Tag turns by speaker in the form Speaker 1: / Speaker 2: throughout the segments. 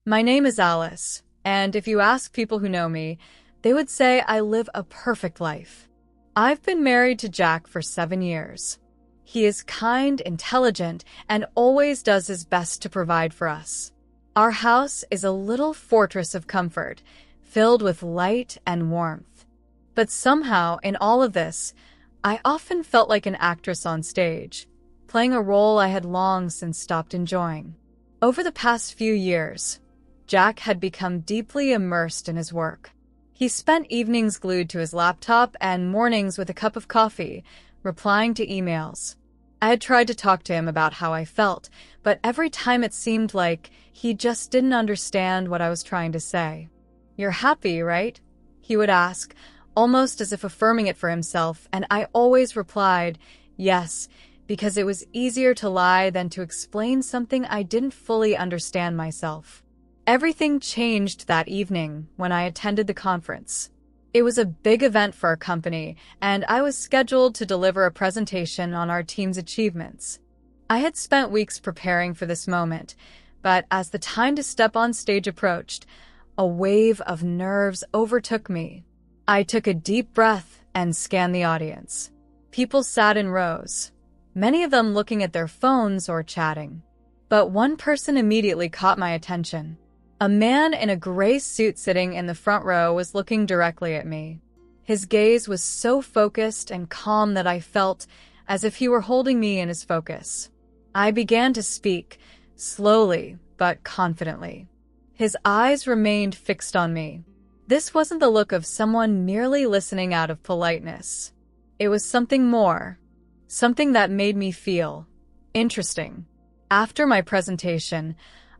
Speaker 1: My name is Alice, and if you ask people who know me, they would say I live a perfect life. I've been married to Jack for 7 years. He is kind, intelligent, and always does his best to provide for us. Our house is a little fortress of comfort, filled with light and warmth. But somehow, in all of this, I often felt like an actress on stage, playing a role I had long since stopped enjoying. Over the past few years, Jack had become deeply immersed in his work. He spent evenings glued to his laptop and mornings with a cup of coffee, replying to emails. I had tried to talk to him about how I felt, but every time it seemed like he just didn't understand what I was trying to say. "You're happy, right?" he would ask, almost as if affirming it for himself, and I always replied, yes, because it was easier to lie than to explain something I didn't fully understand myself. Everything changed that evening when I attended the conference. It was a big event for our company, and I was scheduled to deliver a presentation on our team's achievements. I had spent weeks preparing for this moment, but as the time to step on stage approached, a wave of nerves overtook me. I took a deep breath and scanned the audience. People sat in rows, many of them looking at their phones or chatting. But one person immediately caught my attention. A man in a gray suit sitting in the front row was looking directly at me. His gaze was so focused and calm that I felt as if he were holding me in his focus. I began to speak, slowly but confidently. His eyes remained fixed on me. This wasn't the look of someone merely listening out of politeness. It was something more, something that made me feel interesting. After my presentation,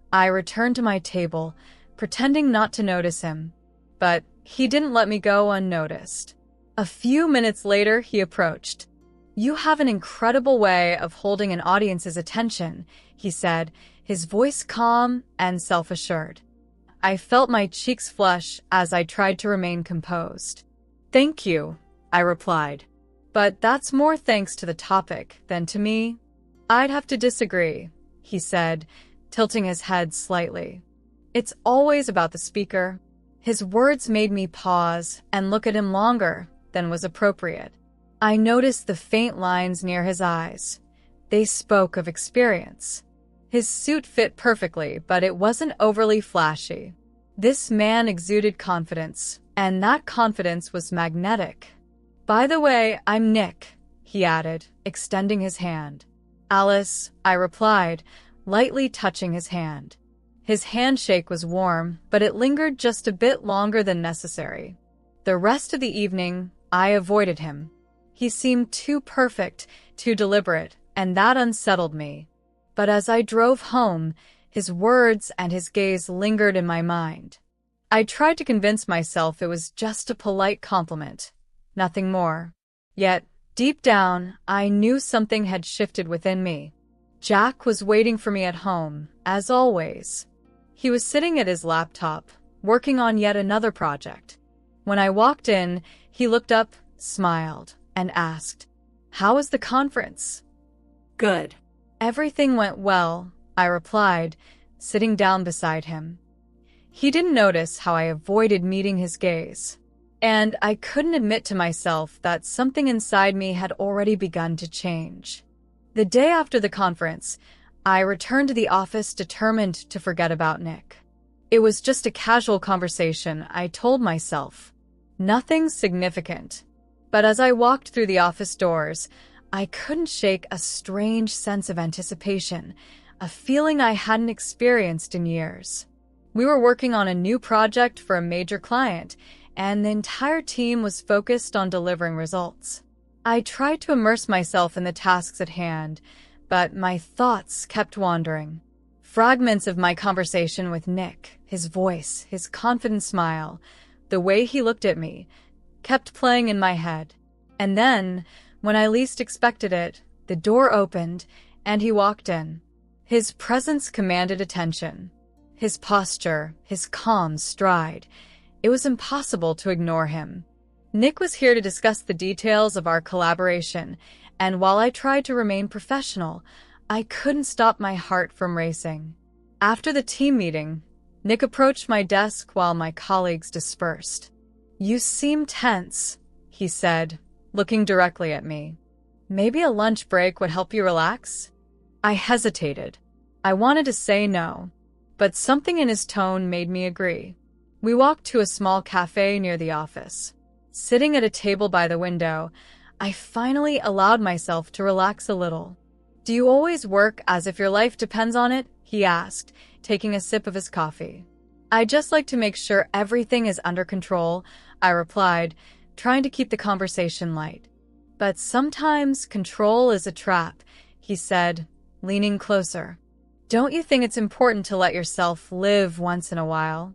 Speaker 1: I returned to my table, pretending not to notice him. But he didn't let me go unnoticed. A few minutes later, he approached. "You have an incredible way of holding an audience's attention," he said, his voice calm and self-assured. I felt my cheeks flush as I tried to remain composed. "Thank you," I replied. "But that's more thanks to the topic than to me." "I'd have to disagree," he said, tilting his head slightly. "It's always about the speaker." His words made me pause and look at him longer than was appropriate. I noticed the faint lines near his eyes. They spoke of experience. His suit fit perfectly, but it wasn't overly flashy. This man exuded confidence, and that confidence was magnetic. "By the way, I'm Nick," he added, extending his hand. "Alice," I replied, lightly touching his hand. His handshake was warm, but it lingered just a bit longer than necessary. The rest of the evening, I avoided him. He seemed too perfect, too deliberate, and that unsettled me. But as I drove home, his words and his gaze lingered in my mind. I tried to convince myself it was just a polite compliment, nothing more. Yet, deep down, I knew something had shifted within me. Jack was waiting for me at home, as always. He was sitting at his laptop, working on yet another project. When I walked in, he looked up, smiled, and asked, "How was the conference?"
Speaker 2: "Good."
Speaker 1: "Everything went well," I replied, sitting down beside him. He didn't notice how I avoided meeting his gaze, and I couldn't admit to myself that something inside me had already begun to change. The day after the conference, I returned to the office determined to forget about Nick. It was just a casual conversation, I told myself. Nothing significant. But as I walked through the office doors, I couldn't shake a strange sense of anticipation, a feeling I hadn't experienced in years. We were working on a new project for a major client, and the entire team was focused on delivering results. I tried to immerse myself in the tasks at hand, but my thoughts kept wandering. Fragments of my conversation with Nick, his voice, his confident smile, the way he looked at me, kept playing in my head. And then, when I least expected it, the door opened, and he walked in. His presence commanded attention. His posture, his calm stride. It was impossible to ignore him. Nick was here to discuss the details of our collaboration, and while I tried to remain professional, I couldn't stop my heart from racing. After the team meeting, Nick approached my desk while my colleagues dispersed. "You seem tense," he said, looking directly at me. "Maybe a lunch break would help you relax?" I hesitated. I wanted to say no, but something in his tone made me agree. We walked to a small cafe near the office. Sitting at a table by the window, I finally allowed myself to relax a little. "Do you always work as if your life depends on it?" he asked, taking a sip of his coffee. "I just like to make sure everything is under control," I replied, trying to keep the conversation light. "But sometimes control is a trap," he said, leaning closer. "Don't you think it's important to let yourself live once in a while?"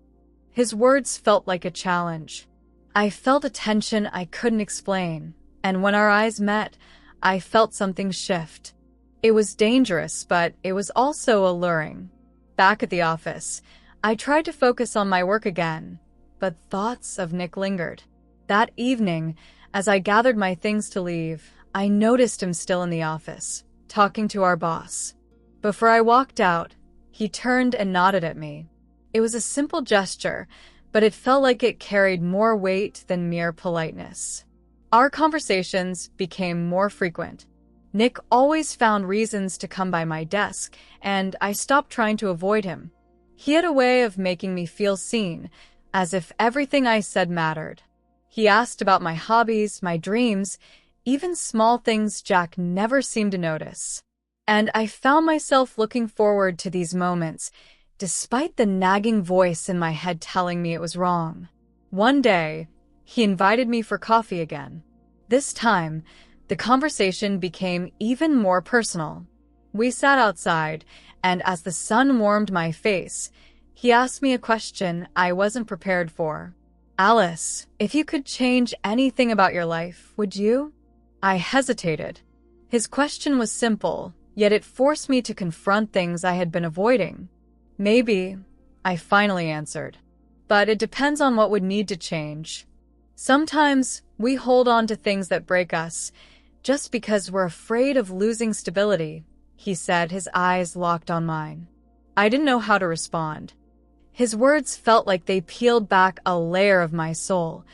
Speaker 1: His words felt like a challenge. I felt a tension I couldn't explain, and when our eyes met, I felt something shift. It was dangerous, but it was also alluring. Back at the office, I tried to focus on my work again, but thoughts of Nick lingered. That evening, as I gathered my things to leave, I noticed him still in the office, talking to our boss. Before I walked out, he turned and nodded at me. It was a simple gesture, but it felt like it carried more weight than mere politeness. Our conversations became more frequent. Nick always found reasons to come by my desk, and I stopped trying to avoid him. He had a way of making me feel seen, as if everything I said mattered. He asked about my hobbies, my dreams, even small things Jack never seemed to notice. And I found myself looking forward to these moments, despite the nagging voice in my head telling me it was wrong. One day, he invited me for coffee again. This time, the conversation became even more personal. We sat outside, and as the sun warmed my face, he asked me a question I wasn't prepared for. "Alice, if you could change anything about your life, would you?" I hesitated. His question was simple, yet it forced me to confront things I had been avoiding. "Maybe," I finally answered. "But it depends on what would need to change. Sometimes we hold on to things that break us just because we're afraid of losing stability," he said, his eyes locked on mine. I didn't know how to respond. His words felt like they peeled back a layer of my soul,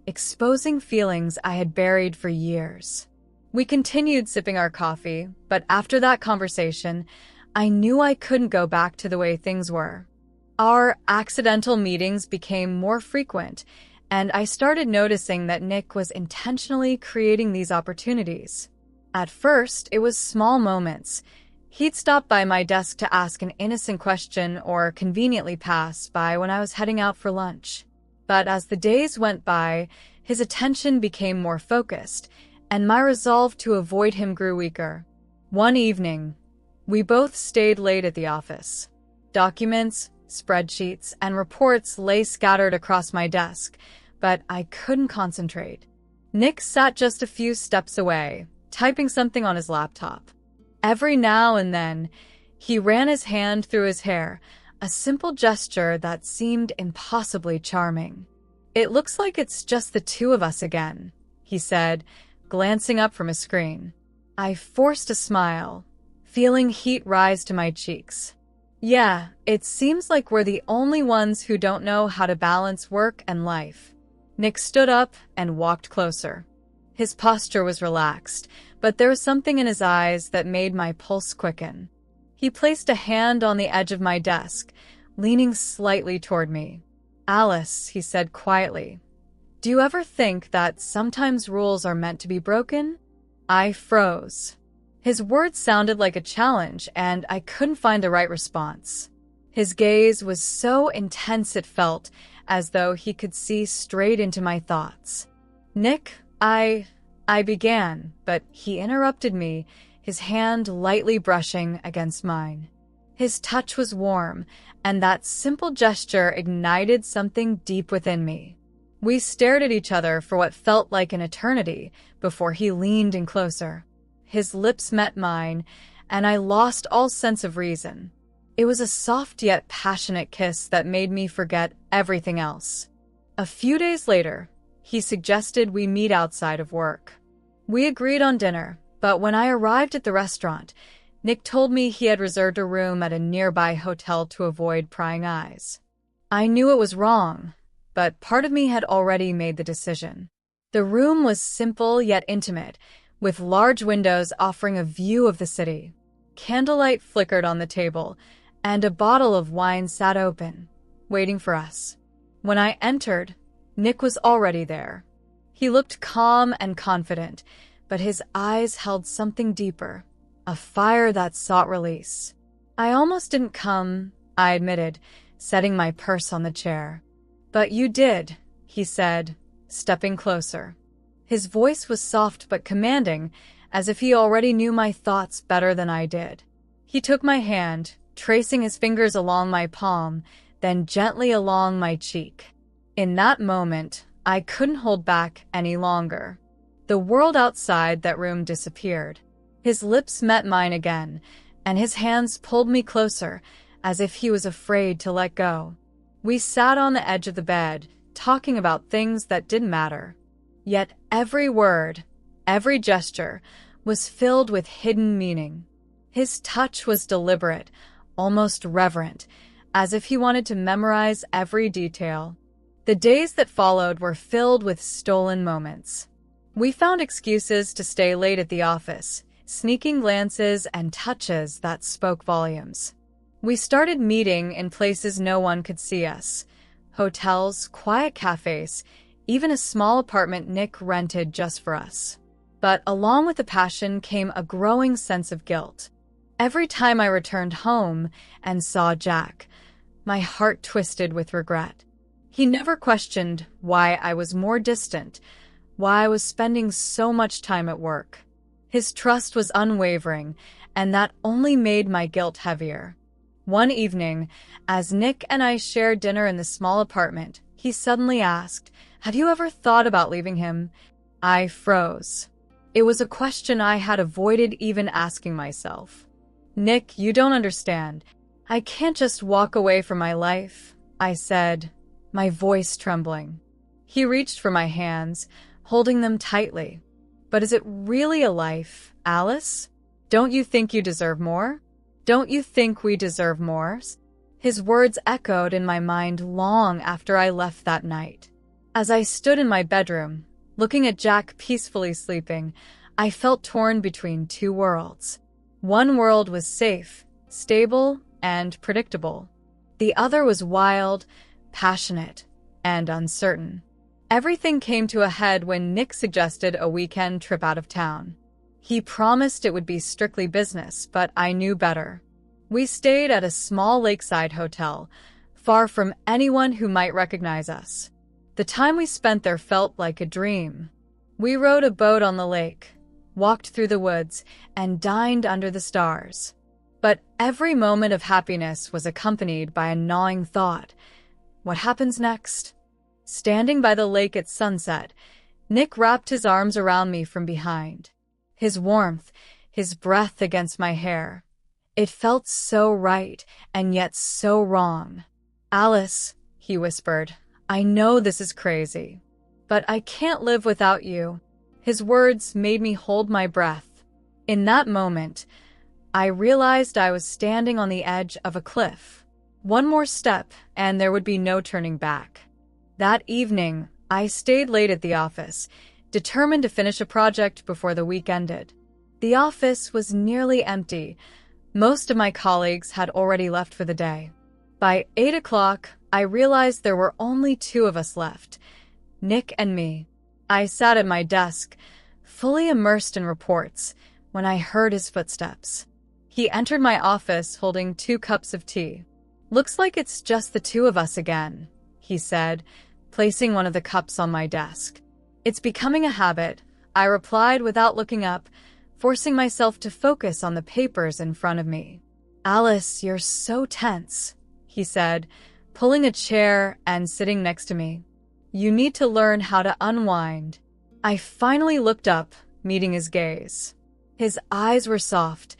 Speaker 1: exposing feelings I had buried for years. We continued sipping our coffee, but after that conversation, I knew I couldn't go back to the way things were. Our accidental meetings became more frequent, and I started noticing that Nick was intentionally creating these opportunities. At first, it was small moments. He'd stop by my desk to ask an innocent question or conveniently pass by when I was heading out for lunch. But as the days went by, his attention became more focused, and my resolve to avoid him grew weaker. One evening, we both stayed late at the office. Documents, spreadsheets, and reports lay scattered across my desk, but I couldn't concentrate. Nick sat just a few steps away, typing something on his laptop. Every now and then, he ran his hand through his hair, a simple gesture that seemed impossibly charming. "It looks like it's just the two of us again," he said, glancing up from his screen. I forced a smile, feeling heat rise to my cheeks. "Yeah, it seems like we're the only ones who don't know how to balance work and life." Nick stood up and walked closer. His posture was relaxed, but there was something in his eyes that made my pulse quicken. He placed a hand on the edge of my desk, leaning slightly toward me. "Alice," he said quietly, "do you ever think that sometimes rules are meant to be broken?" I froze. His words sounded like a challenge, and I couldn't find the right response. His gaze was so intense it felt as though he could see straight into my thoughts. "Nick, I began, but he interrupted me, his hand lightly brushing against mine. His touch was warm, and that simple gesture ignited something deep within me. We stared at each other for what felt like an eternity before he leaned in closer. His lips met mine, and I lost all sense of reason. It was a soft yet passionate kiss that made me forget everything else. A few days later, he suggested we meet outside of work. We agreed on dinner, but when I arrived at the restaurant, Nick told me he had reserved a room at a nearby hotel to avoid prying eyes. I knew it was wrong, but part of me had already made the decision. The room was simple yet intimate, with large windows offering a view of the city. Candlelight flickered on the table, and a bottle of wine sat open, waiting for us. When I entered, Nick was already there. He looked calm and confident, but his eyes held something deeper, a fire that sought release. I almost didn't come, I admitted, setting my purse on the chair. But you did, he said, stepping closer. His voice was soft but commanding, as if he already knew my thoughts better than I did. He took my hand, tracing his fingers along my palm, then gently along my cheek. In that moment, I couldn't hold back any longer. The world outside that room disappeared. His lips met mine again, and his hands pulled me closer, as if he was afraid to let go. We sat on the edge of the bed, talking about things that didn't matter. Yet every word, every gesture, was filled with hidden meaning. His touch was deliberate, almost reverent, as if he wanted to memorize every detail. The days that followed were filled with stolen moments. We found excuses to stay late at the office, sneaking glances and touches that spoke volumes. We started meeting in places no one could see us. Hotels, quiet cafes, even a small apartment Nick rented just for us. But along with the passion came a growing sense of guilt. Every time I returned home and saw Jack, my heart twisted with regret. He never questioned why I was more distant, why I was spending so much time at work. His trust was unwavering, and that only made my guilt heavier. One evening, as Nick and I shared dinner in the small apartment, he suddenly asked, "Have you ever thought about leaving him?" I froze. It was a question I had avoided even asking myself. "Nick, you don't understand. I can't just walk away from my life," I said, my voice trembling. He reached for my hands, holding them tightly. "But is it really a life, Alice? Don't you think you deserve more? Don't you think we deserve more?" His words echoed in my mind long after I left that night. As I stood in my bedroom, looking at Jack peacefully sleeping, I felt torn between two worlds. One world was safe, stable, and predictable. The other was wild, passionate, and uncertain. Everything came to a head when Nick suggested a weekend trip out of town. He promised it would be strictly business, but I knew better. We stayed at a small lakeside hotel, far from anyone who might recognize us. The time we spent there felt like a dream. We rowed a boat on the lake, walked through the woods, and dined under the stars. But every moment of happiness was accompanied by a gnawing thought. What happens next? Standing by the lake at sunset, Nick wrapped his arms around me from behind. His warmth, his breath against my hair. It felt so right, and yet so wrong. "Alice," he whispered, "I know this is crazy, but I can't live without you." His words made me hold my breath. In that moment, I realized I was standing on the edge of a cliff. One more step, and there would be no turning back. That evening, I stayed late at the office, determined to finish a project before the week ended. The office was nearly empty. Most of my colleagues had already left for the day. By 8 o'clock, I realized there were only two of us left, Nick and me. I sat at my desk, fully immersed in reports, when I heard his footsteps. He entered my office holding 2 cups of tea. "Looks like it's just the two of us again," he said, placing one of the cups on my desk. "It's becoming a habit," I replied without looking up, forcing myself to focus on the papers in front of me. "Alice, you're so tense," he said, pulling a chair and sitting next to me. "You need to learn how to unwind." I finally looked up, meeting his gaze. His eyes were soft,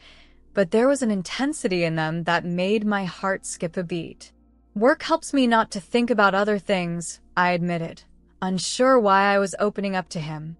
Speaker 1: but there was an intensity in them that made my heart skip a beat. "Work helps me not to think about other things," I admitted, unsure why I was opening up to him.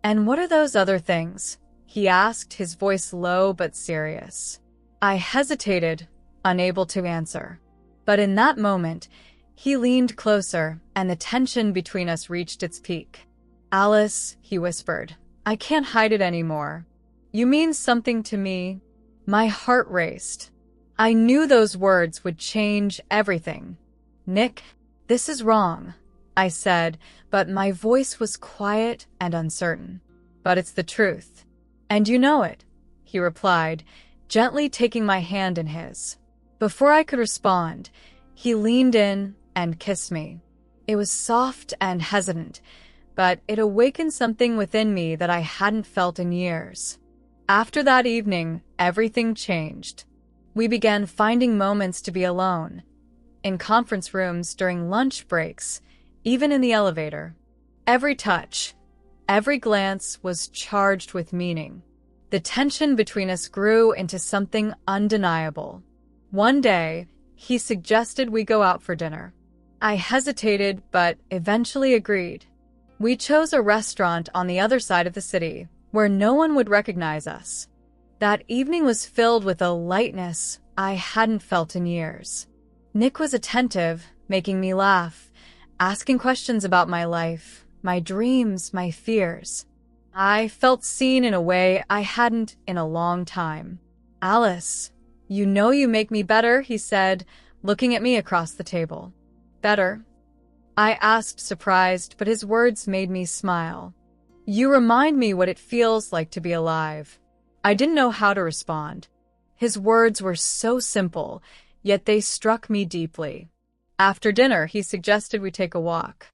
Speaker 1: "And what are those other things?" he asked, his voice low but serious. I hesitated, unable to answer. But in that moment, He leaned closer, and the tension between us reached its peak. "Alice," he whispered, "I can't hide it anymore. You mean something to me." My heart raced. I knew those words would change everything. "Nick, this is wrong," I said, but my voice was quiet and uncertain. "But it's the truth. And you know it," he replied, gently taking my hand in his. Before I could respond, he leaned in and kissed me. It was soft and hesitant, but it awakened something within me that I hadn't felt in years. After that evening, everything changed. We began finding moments to be alone, in conference rooms, during lunch breaks, even in the elevator. Every touch, every glance was charged with meaning. The tension between us grew into something undeniable. One day, he suggested we go out for dinner. I hesitated, but eventually agreed. We chose a restaurant on the other side of the city, where no one would recognize us. That evening was filled with a lightness I hadn't felt in years. Nick was attentive, making me laugh, asking questions about my life, my dreams, my fears. I felt seen in a way I hadn't in a long time. "Alice, you know you make me better," he said, looking at me across the table. "Better?" I asked, surprised, but his words made me smile. "You remind me what it feels like to be alive." I didn't know how to respond. His words were so simple, yet they struck me deeply. After dinner, he suggested we take a walk.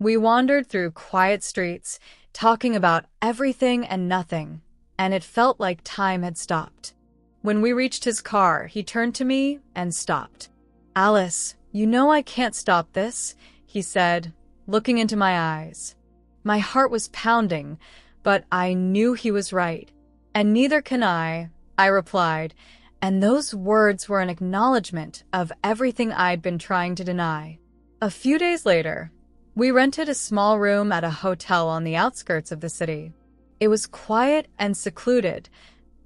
Speaker 1: We wandered through quiet streets, talking about everything and nothing, and it felt like time had stopped. When we reached his car, he turned to me and stopped. "Alice, you know I can't stop this," he said, looking into my eyes. My heart was pounding, but I knew he was right. "And neither can I replied, and those words were an acknowledgement of everything I'd been trying to deny. A few days later, we rented a small room at a hotel on the outskirts of the city. It was quiet and secluded.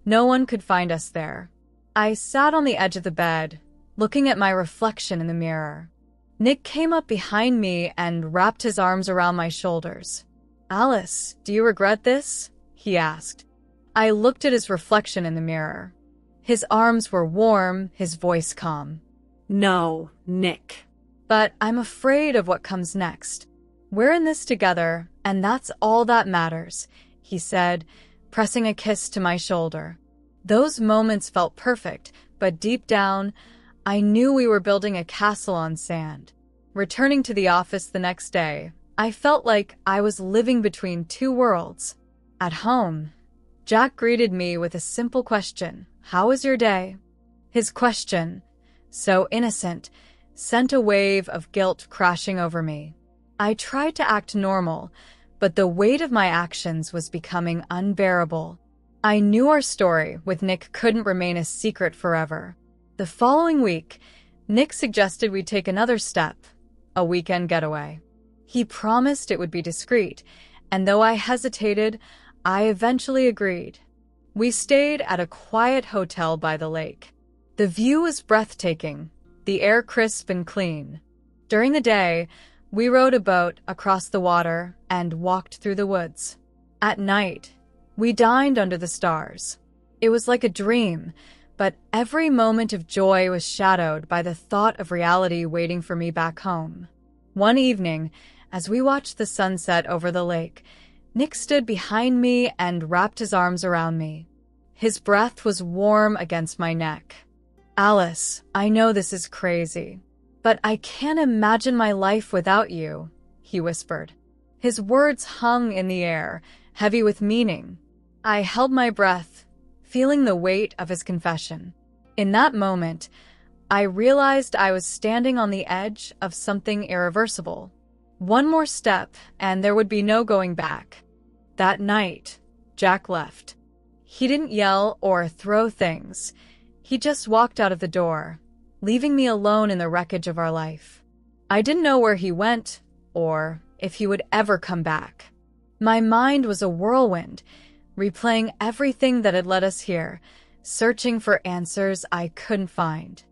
Speaker 1: No one could find us there. I sat on the edge of the bed, looking at my reflection in the mirror. Nick came up behind me and wrapped his arms around my shoulders. "Alice, do you regret this?" he asked. I looked at his reflection in the mirror. His arms were warm, his voice calm.
Speaker 2: "No, Nick."
Speaker 1: "But I'm afraid of what comes next. We're in this together, and that's all that matters," he said, pressing a kiss to my shoulder. Those moments felt perfect, but deep down, I knew we were building a castle on sand. Returning to the office the next day, I felt like I was living between two worlds. At home, Jack greeted me with a simple question, "How was your day?" His question, so innocent, sent a wave of guilt crashing over me. I tried to act normal, but the weight of my actions was becoming unbearable. I knew our story with Nick couldn't remain a secret forever. The following week, Nick suggested we take another step, a weekend getaway. He promised it would be discreet, and though I hesitated, I eventually agreed. We stayed at a quiet hotel by the lake. The view was breathtaking, the air crisp and clean. During the day, we rowed a boat across the water and walked through the woods. At night, we dined under the stars. It was like a dream, but every moment of joy was shadowed by the thought of reality waiting for me back home. One evening, as we watched the sunset over the lake, Nick stood behind me and wrapped his arms around me. His breath was warm against my neck. "Alice, I know this is crazy, but I can't imagine my life without you," he whispered. His words hung in the air, heavy with meaning. I held my breath, feeling the weight of his confession. In that moment, I realized I was standing on the edge of something irreversible. One more step, and there would be no going back. That night, Jack left. He didn't yell or throw things. He just walked out of the door, leaving me alone in the wreckage of our life. I didn't know where he went, or if he would ever come back. My mind was a whirlwind, replaying everything that had led us here, searching for answers I couldn't find.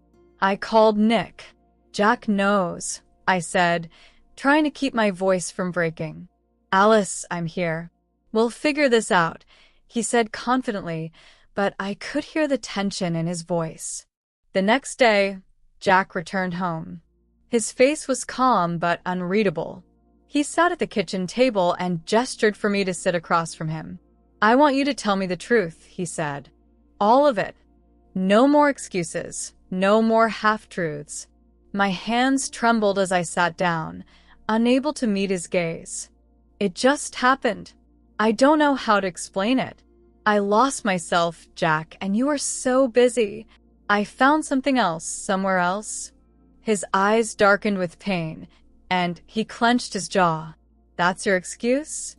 Speaker 1: I called Nick. "Jack knows," I said, trying to keep my voice from breaking. Alice, I'm here. We'll figure this out, he said confidently, but I could hear the tension in his voice. The next day, Jack returned home. His face was calm but unreadable. He sat at the kitchen table and gestured for me to sit across from him. I want you to tell me the truth, he said. All of it. No more excuses, no more half-truths. My hands trembled as I sat down, unable to meet his gaze. It just happened. I don't know how to explain it. I lost myself, Jack, and you were so busy. I found something else, somewhere else. His eyes darkened with pain, and he clenched his jaw. That's your excuse?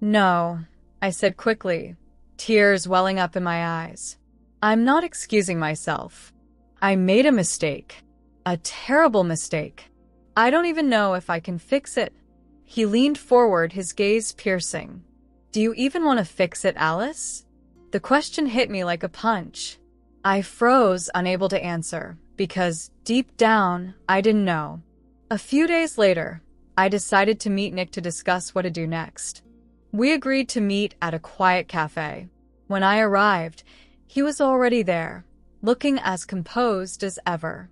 Speaker 1: No, I said quickly, tears welling up in my eyes. I'm not excusing myself. I made a mistake. A terrible mistake. I don't even know if I can fix it. He leaned forward, his gaze piercing. Do you even want to fix it, Alice? The question hit me like a punch. I froze, unable to answer, because deep down, I didn't know. A few days later, I decided to meet Nick to discuss what to do next. We agreed to meet at a quiet cafe. When I arrived, he was already there, looking as composed as ever.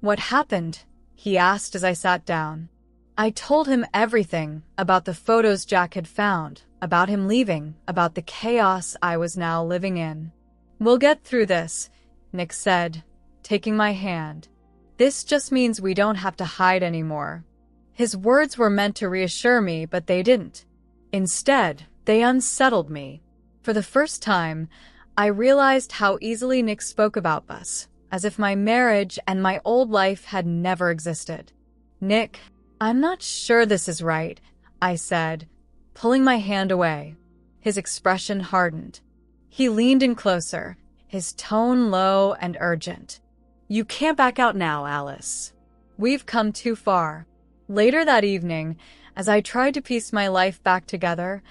Speaker 1: What happened? He asked as I sat down. I told him everything about the photos Jack had found, about him leaving, about the chaos I was now living in. We'll get through this, Nick said, taking my hand. This just means we don't have to hide anymore. His words were meant to reassure me, but they didn't. Instead, they unsettled me. For the first time, I realized how easily Nick spoke about us, as if my marriage and my old life had never existed. Nick, I'm not sure this is right, I said, pulling my hand away. His expression hardened. He leaned in closer, his tone low and urgent. You can't back out now, Alice. We've come too far. Later that evening, as I tried to piece my life back together,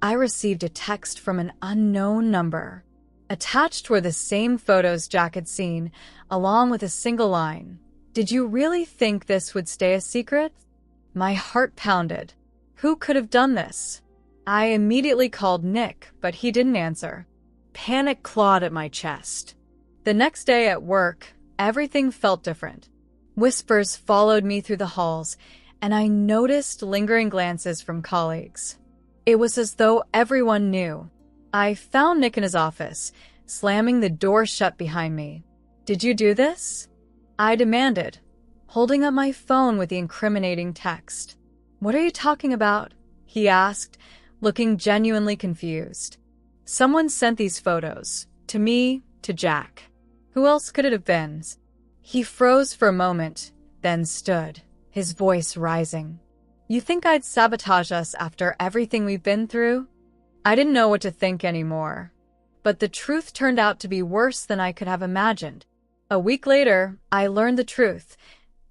Speaker 1: I received a text from an unknown number. Attached were the same photos Jack had seen, along with a single line. Did you really think this would stay a secret? My heart pounded. Who could have done this? I immediately called Nick, but he didn't answer. Panic clawed at my chest. The next day at work, everything felt different. Whispers followed me through the halls, and I noticed lingering glances from colleagues. It was as though everyone knew. I found Nick in his office, slamming the door shut behind me. Did you do this? I demanded, holding up my phone with the incriminating text. What are you talking about? He asked, looking genuinely confused. Someone sent these photos. To me, to Jack. Who else could it have been? He froze for a moment, then stood, his voice rising. You think I'd sabotage us after everything we've been through? I didn't know what to think anymore. But the truth turned out to be worse than I could have imagined. A week later, I learned the truth.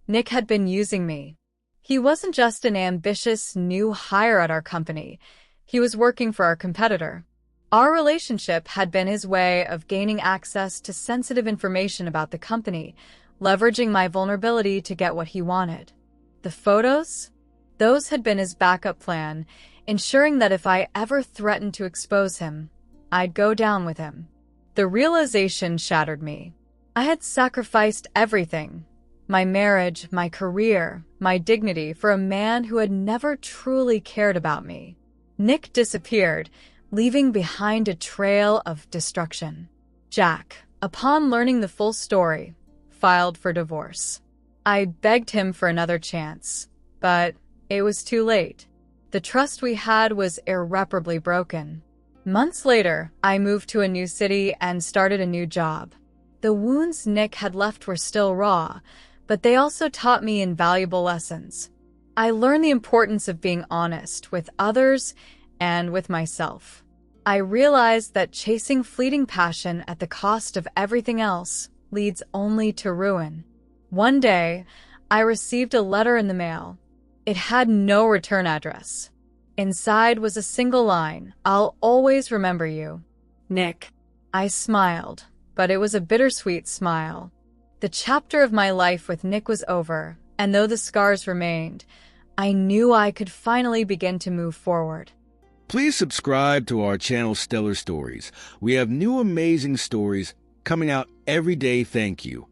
Speaker 1: Nick had been using me. He wasn't just an ambitious new hire at our company. He was working for our competitor. Our relationship had been his way of gaining access to sensitive information about the company, leveraging my vulnerability to get what he wanted. The photos? Those had been his backup plan, ensuring that if I ever threatened to expose him, I'd go down with him. The realization shattered me. I had sacrificed everything. My marriage, my career, my dignity for a man who had never truly cared about me. Nick disappeared, leaving behind a trail of destruction. Jack, upon learning the full story, filed for divorce. I begged him for another chance, but it was too late. The trust we had was irreparably broken. Months later, I moved to a new city and started a new job. The wounds Nick had left were still raw, but they also taught me invaluable lessons. I learned the importance of being honest with others and with myself. I realized that chasing fleeting passion at the cost of everything else leads only to ruin. One day, I received a letter in the mail. It had no return address. Inside was a single line, "I'll always remember you. Nick." I smiled, but it was a bittersweet smile. The chapter of my life with Nick was over, And though the scars remained, I knew I could finally begin to move forward.
Speaker 3: Please subscribe to our channel Stellar Stories. We have new amazing stories coming out every day. Thank you.